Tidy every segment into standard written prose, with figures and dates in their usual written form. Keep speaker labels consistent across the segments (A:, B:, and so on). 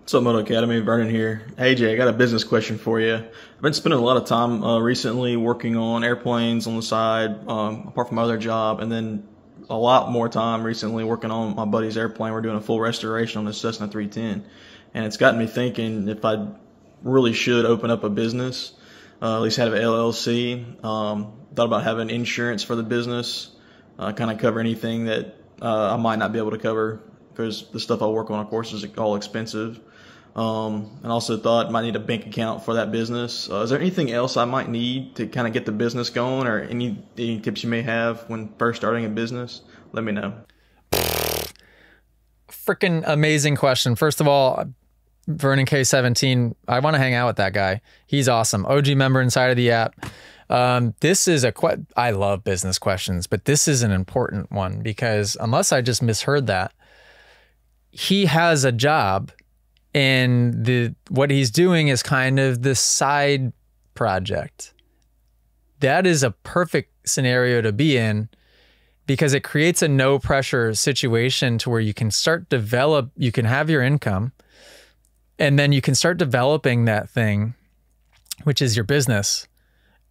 A: What's up, Moto Academy? Vernon here. Hey Jay, I got a business question for you. I've been spending a lot of time recently working on airplanes on the side, apart from my other job, and then a lot more time recently working on my buddy's airplane. We're doing a full restoration on the Cessna 310, and it's gotten me thinking if I really should open up a business, at least have an LLC. Thought about having insurance for the business, kind of cover anything that I might not be able to cover because the stuff I work on, of course, is all expensive. And also thought I might need a bank account for that business. Is there anything else I might need to kind of get the business going, or any tips you may have when first starting a business? Let me know.
B: Freaking amazing question. First of all, Vernon K17, I want to hang out with that guy. He's awesome. OG member inside of the app. This is I love business questions, but this is an important one because unless I just misheard that, he has a job and what he's doing is kind of the side project. That is a perfect scenario to be in because it creates a no pressure situation to where you can you can have your income and then you can start developing that thing, which is your business,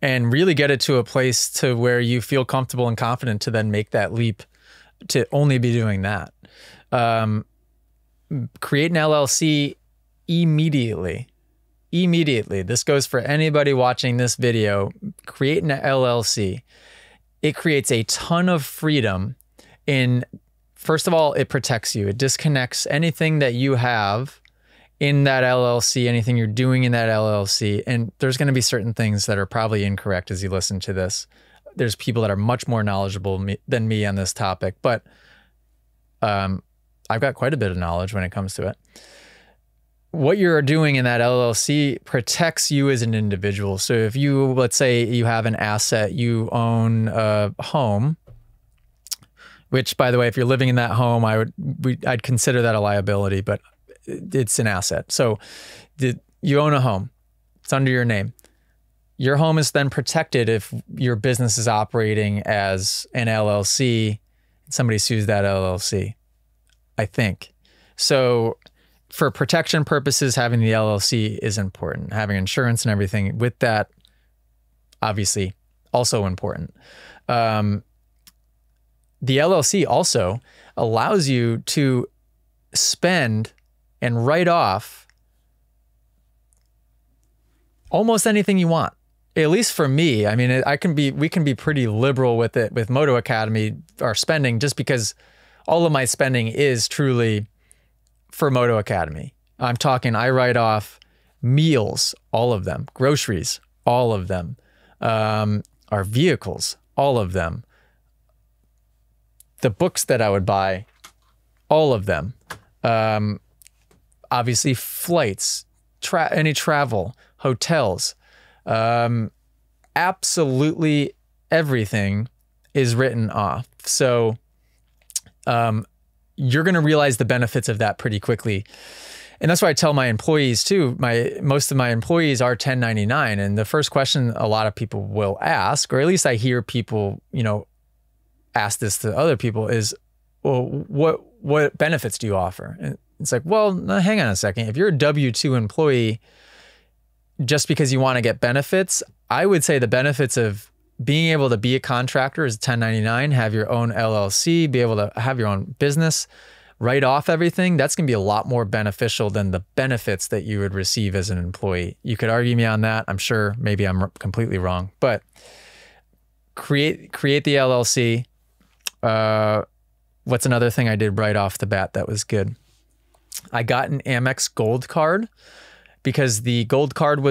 B: and really get it to a place to where you feel comfortable and confident to then make that leap to only be doing that. Create an LLC immediately. Immediately. This goes for anybody watching this video. Create an LLC. It creates a ton of freedom first of all, it protects you. It disconnects anything that you have in that LLC, anything you're doing in that LLC. And there's going to be certain things that are probably incorrect as you listen to this. There's people that are much more knowledgeable than me on this topic, but I've got quite a bit of knowledge when it comes to it. What you're doing in that LLC protects you as an individual. So if you, let's say you have an asset, you own a home, which by the way, if you're living in that home, I'd consider that a liability, but it's an asset. So you own a home, it's under your name. Your home is then protected if your business is operating as an LLC and somebody sues that LLC. I think. So for protection purposes, having the LLC is important. Having insurance and everything with that, obviously, also important. The LLC also allows you to spend and write off almost anything you want. At least for me, I mean, we can be pretty liberal with it with Moto Academy, our spending, just because all of my spending is truly for Moto Academy. I'm talking, I write off meals, all of them, groceries, all of them, our vehicles, all of them, the books that I would buy, all of them, obviously flights, any travel, hotels, absolutely everything is written off. So you're going to realize the benefits of that pretty quickly. And that's why I tell my employees too, most of my employees are 1099. And the first question a lot of people will ask, or at least I hear people, ask this to other people is, well, what benefits do you offer? And it's like, well, no, hang on a second. If you're a W-2 employee, just because you want to get benefits, I would say the benefits of being able to be a contractor is 1099, have your own LLC, be able to have your own business, write off everything. That's going to be a lot more beneficial than the benefits that you would receive as an employee. You could argue me on that. I'm sure maybe I'm completely wrong, but create the LLC. What's another thing I did right off the bat that was good? I got an Amex Gold card because the Gold card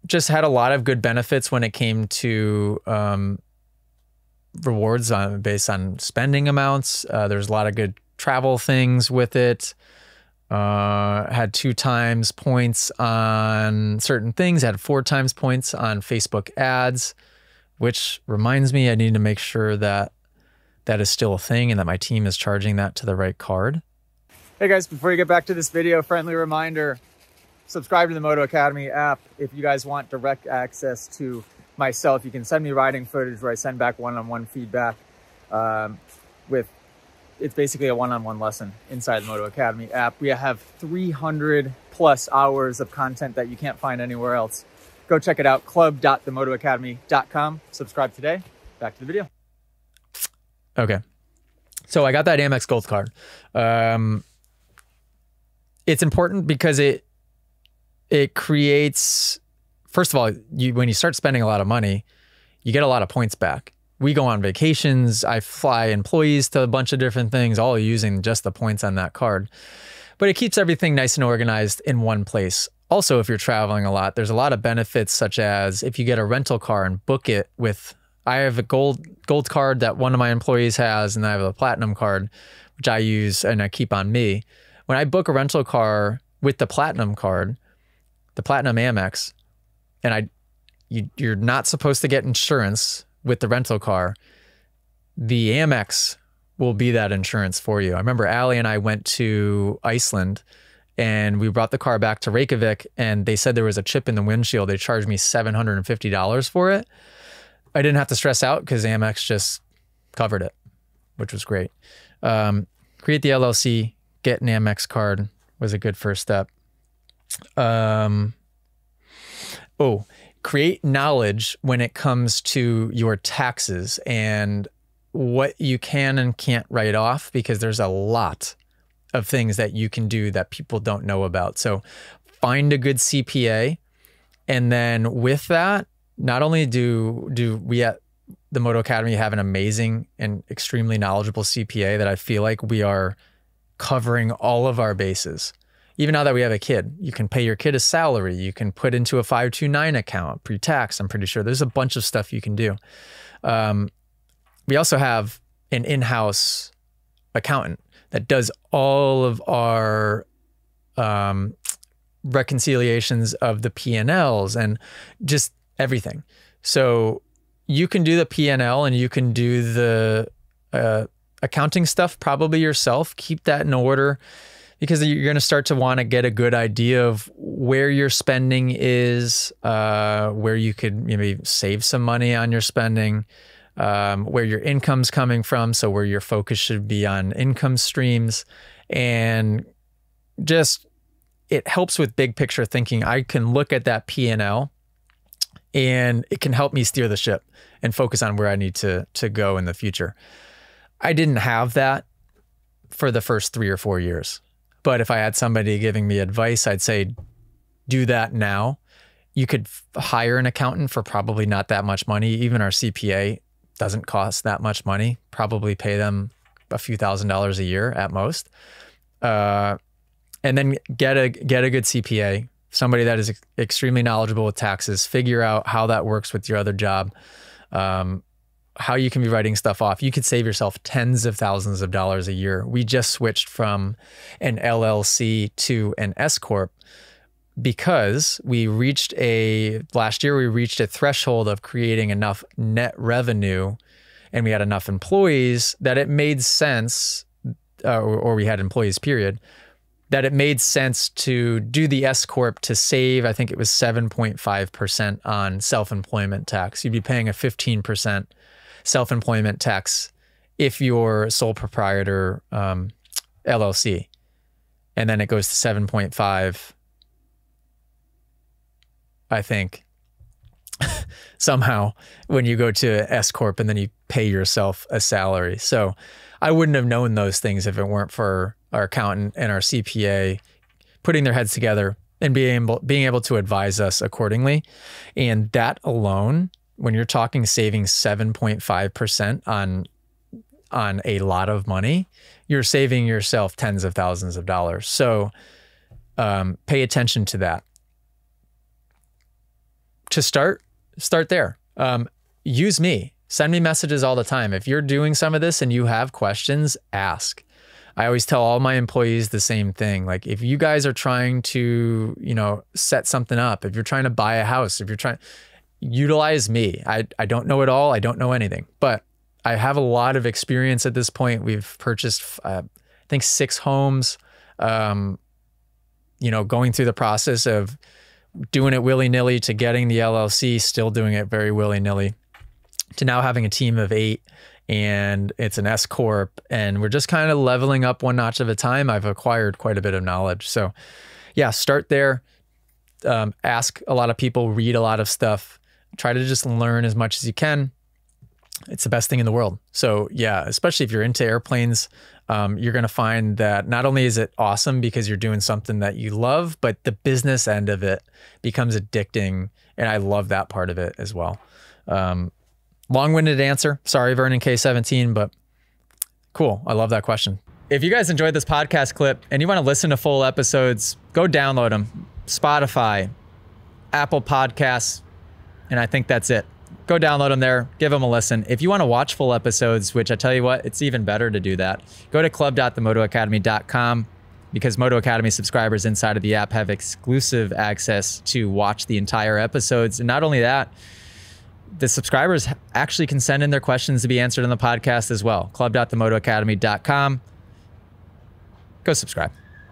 B: just had a lot of good benefits when it came to rewards based on spending amounts. There's a lot of good travel things with it. Had 2 times points on certain things, had 4 times points on Facebook ads, which reminds me I need to make sure that that is still a thing and that my team is charging that to the right card. Hey guys, before you get back to this video, friendly reminder, subscribe to the Moto Academy app. If you guys want direct access to myself, you can send me riding footage where I send back one-on-one feedback with it's basically a one-on-one lesson inside the Moto Academy app. We have 300 plus hours of content that you can't find anywhere else. Go check it out, club.themotoacademy.com. Subscribe today. Back to the video. Okay. So I got that Amex Gold card. It's important because it creates, first of all, when you start spending a lot of money, you get a lot of points back. We go on vacations. I fly employees to a bunch of different things, all using just the points on that card. But it keeps everything nice and organized in one place. Also, if you're traveling a lot, there's a lot of benefits, such as if you get a rental car and book it with, I have a gold card that one of my employees has, and I have a platinum card, which I use and I keep on me. When I book a rental car with the platinum card, the platinum Amex, and you're not supposed to get insurance with the rental car, the Amex will be that insurance for you. I remember Allie and I went to Iceland and we brought the car back to Reykjavik, and they said there was a chip in the windshield. They charged me $750 for it. I didn't have to stress out because Amex just covered it, which was great. Create the LLC, get an Amex card was a good first step. Create knowledge when it comes to your taxes and what you can and can't write off, because there's a lot of things that you can do that people don't know about. So find a good CPA. And then with that, not only do we at the Moto Academy have an amazing and extremely knowledgeable CPA that I feel like we are covering all of our bases. Even now that we have a kid, you can pay your kid a salary. You can put into a 529 account, pre-tax. I'm pretty sure there's a bunch of stuff you can do. We also have an in-house accountant that does all of our reconciliations of the P&Ls and just everything. So you can do the P&L and you can do the accounting stuff probably yourself. Keep that in order, because you're going to start to want to get a good idea of where your spending is, where you could maybe save some money on your spending, where your income's coming from, so where your focus should be on income streams. And just, it helps with big picture thinking. I can look at that P&L and it can help me steer the ship and focus on where I need to go in the future. I didn't have that for the first 3 or 4 years. But if I had somebody giving me advice, I'd say, do that now. You could hire an accountant for probably not that much money. Even our CPA doesn't cost that much money. Probably pay them a few $1,000s a year at most. And then get a good CPA, somebody that is extremely knowledgeable with taxes. Figure out how that works with your other job. How you can be writing stuff off. You could save yourself tens of thousands of dollars a year. We just switched from an LLC to an S Corp because last year we reached a threshold of creating enough net revenue, and we had enough employees that it made sense, or we had employees, period, that it made sense to do the S Corp to save, I think it was 7.5% on self-employment tax. You'd be paying a 15% self-employment tax if you're sole proprietor LLC. And then it goes to 7.5, I think, somehow when you go to S Corp and then you pay yourself a salary. So I wouldn't have known those things if it weren't for our accountant and our CPA putting their heads together and being able to advise us accordingly. And that alone, when you're talking saving 7.5% on a lot of money, you're saving yourself tens of thousands of dollars. So pay attention to that. To start there. Use me. Send me messages all the time. If you're doing some of this and you have questions, ask. I always tell all my employees the same thing. Like, if you guys are trying to, set something up, if you're trying to buy a house, utilize me. I don't know it all. I don't know anything, but I have a lot of experience at this point. We've purchased, I think 6 homes, going through the process of doing it willy-nilly to getting the LLC, still doing it very willy-nilly, to now having a team of 8 and it's an S Corp, and we're just kind of leveling up one notch at a time. I've acquired quite a bit of knowledge. So yeah, start there. Ask a lot of people, read a lot of stuff, try to just learn as much as you can. It's the best thing in the world. So yeah, especially if you're into airplanes, you're going to find that not only is it awesome because you're doing something that you love, but the business end of it becomes addicting. And I love that part of it as well. Long-winded answer. Sorry, Vernon K17, but cool. I love that question. If you guys enjoyed this podcast clip and you want to listen to full episodes, go download them. Spotify, Apple Podcasts, and I think that's it. Go download them there, give them a listen. If you want to watch full episodes, which I tell you what, it's even better to do that, go to club.themotoacademy.com, because Moto Academy subscribers inside of the app have exclusive access to watch the entire episodes. And not only that, the subscribers actually can send in their questions to be answered on the podcast as well. Club.themotoacademy.com. Go subscribe.